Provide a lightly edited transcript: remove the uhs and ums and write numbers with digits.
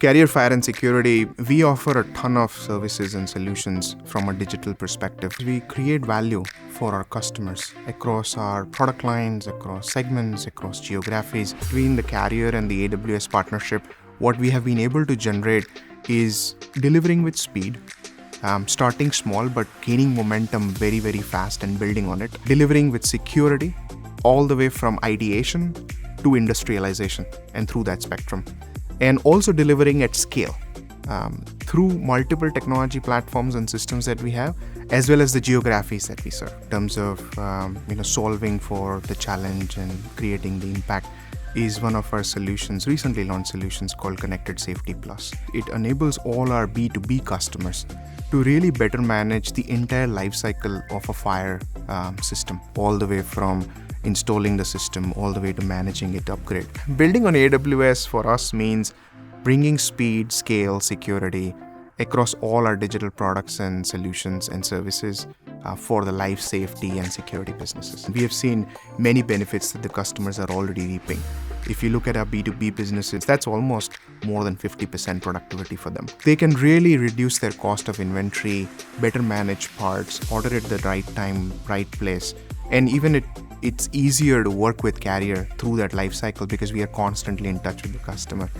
Career Fire and Security, we offer a ton of services and solutions from a digital perspective. We create value for our customers across our product lines, across segments, across geographies. Between the carrier and the AWS partnership, what we have been able to generate is delivering with speed, starting small but gaining momentum very, very fast and building on it, delivering with security all the way from ideation to industrialization and through that spectrum, and also delivering at scale through multiple technology platforms and systems that we have, as well as the geographies that we serve. In terms of solving for the challenge and creating the impact is one of our solutions, recently launched solutions called Connected Safety Plus. It enables all our B2B customers to really better manage the entire life cycle of a fire system, all the way from installing the system all the way to managing it upgrade. Building on AWS for us means bringing speed, scale, security across all our digital products and solutions and services for the life safety and security businesses. We have seen many benefits that the customers are already reaping. If you look at our B2B businesses, that's almost more than 50% productivity for them. They can really reduce their cost of inventory, better manage parts, order at the right time, right place. And even it's easier to work with carrier through that life cycle because we are constantly in touch with the customer.